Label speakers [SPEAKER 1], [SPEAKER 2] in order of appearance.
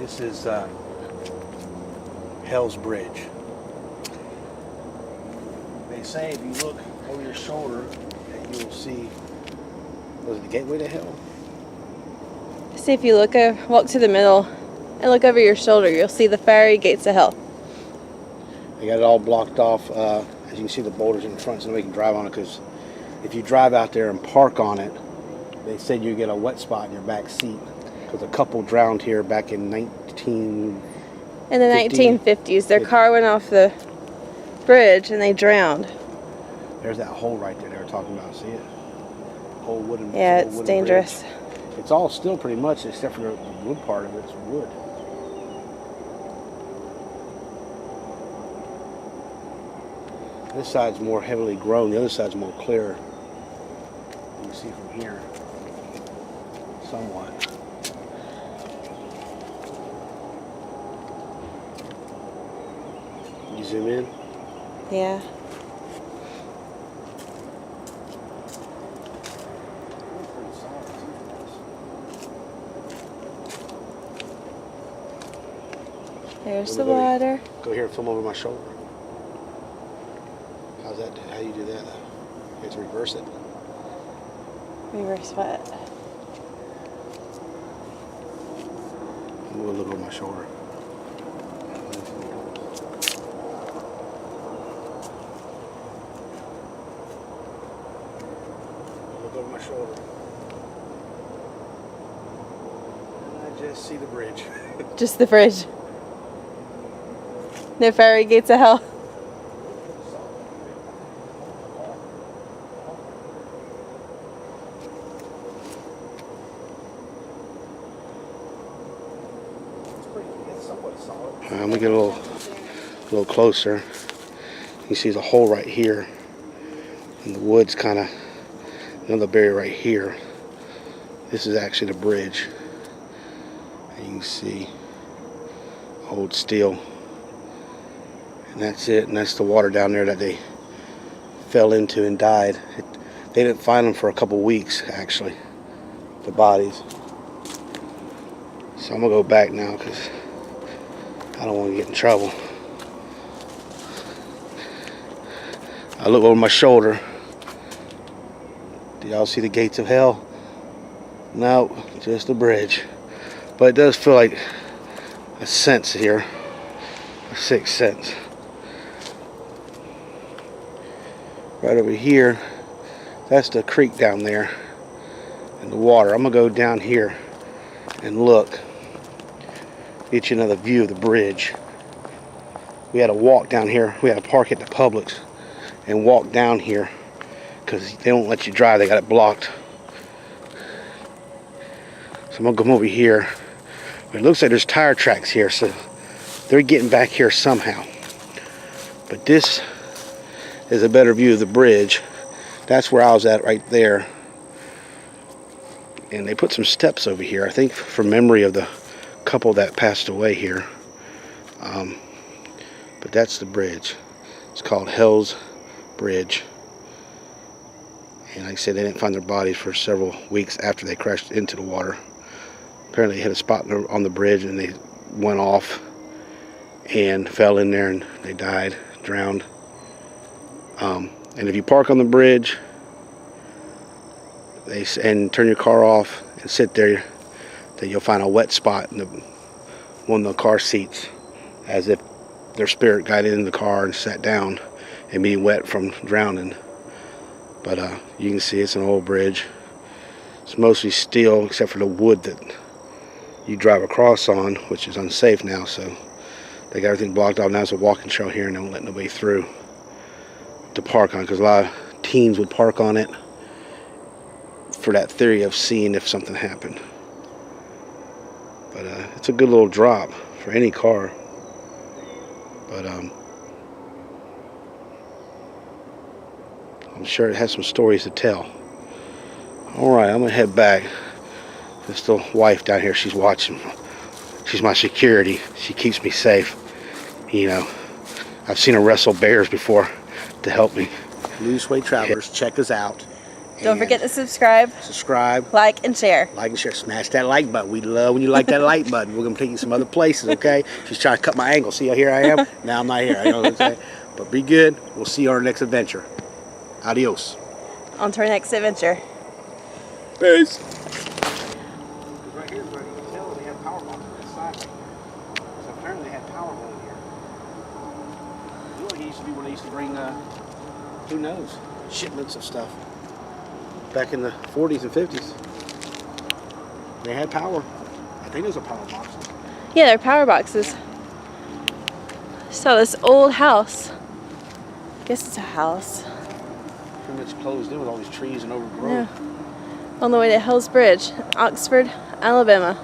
[SPEAKER 1] This is Hell's Bridge. They say if you look over your shoulder, that you will see, was it the gateway to hell?
[SPEAKER 2] See, if you walk to the middle and look over your shoulder, you'll see the fiery gates of hell.
[SPEAKER 1] They got it all blocked off. As you can see, the boulders in front, so nobody can drive on it, because if you drive out there and park on it, they said you get a wet spot in your back seat, because a couple drowned here back in
[SPEAKER 2] In the 1950s, their car went off the bridge and they drowned.
[SPEAKER 1] There's that hole right there they were talking about. See it? Whole wooden.
[SPEAKER 2] Yeah, it's dangerous.
[SPEAKER 1] Bridge. It's all still pretty much, except for the wood part of it. It's wood. This side's more heavily grown. The other side's more clear. You can see from here, somewhat. You zoom in?
[SPEAKER 2] Yeah. There's the water.
[SPEAKER 1] Go here and film over my shoulder. How's that do? How do you do that? You have to reverse it.
[SPEAKER 2] Reverse what?
[SPEAKER 1] I'm gonna look over my shoulder. Look over my shoulder. And I just see the bridge.
[SPEAKER 2] Just the bridge. No fiery gates of hell.
[SPEAKER 1] I'm gonna get a little closer. You see the hole right here, and the wood's kind of another barrier right here. This is actually the bridge, and you can see old steel, and that's it. And that's the water down there that they fell into and died. They didn't find them for a couple weeks, actually, the bodies. So I'm gonna go back now because I don't want to get in trouble. I look over my shoulder. Do y'all see the gates of hell? No, just a bridge. But it does feel like a sense here, a sixth sense. Right over here, that's the creek down there and the water. I'm gonna go down here and look. Get you another view of the bridge. We had to walk down here. We had to park at the Publix and walk down here because they don't let you drive. They got it blocked. So I'm gonna come over here. It looks like there's tire tracks here, so they're getting back here somehow. But this is a better view of the bridge. That's where I was at right there. And they put some steps over here, I think, from memory of the couple that passed away here. But that's the bridge. It's called Hell's Bridge. And like I said, they didn't find their bodies for several weeks after they crashed into the water. Apparently they hit a spot on the bridge and they went off and fell in there and they died, drowned. And if you park on the bridge and turn your car off and sit there, then you'll find a wet spot in one of the car seats, as if their spirit got in the car and sat down and being wet from drowning. But you can see it's an old bridge. It's mostly steel except for the wood that you drive across on, which is unsafe now, so they got everything blocked off. Now it's a walking trail here and they won't let nobody through to park on, because a lot of teens would park on it for that theory of seeing if something happened. But it's a good little drop for any car. But I'm sure it has some stories to tell. Alright, I'm gonna head back. This little wife down here, she's watching. She's my security. She keeps me safe. You know, I've seen her wrestle bears before to help me. New Suede Travelers, check us out.
[SPEAKER 2] Don't forget to subscribe,
[SPEAKER 1] subscribe,
[SPEAKER 2] like, and share.
[SPEAKER 1] like and share. Smash that like button. We love when you like that like button. We're gonna take you some other places, okay? She's trying to cut my angle. See how here I am? Now I'm not here. You know what I'm saying? But be good. We'll see you on our next adventure. Adios.
[SPEAKER 2] On to our next adventure.
[SPEAKER 1] Peace. Right here is where you can tell they have power box on this side. So apparently they had power going here. It looked like it used to be where they used to bring, who knows, shipments of stuff. Back in the 40s and 50s. They had power. I think those are power boxes.
[SPEAKER 2] Yeah, they're power boxes. So this old house. I guess it's a house.
[SPEAKER 1] Pretty much closed in with all these trees and overgrown.
[SPEAKER 2] Yeah. On the way to Hell's Bridge, Oxford, Alabama.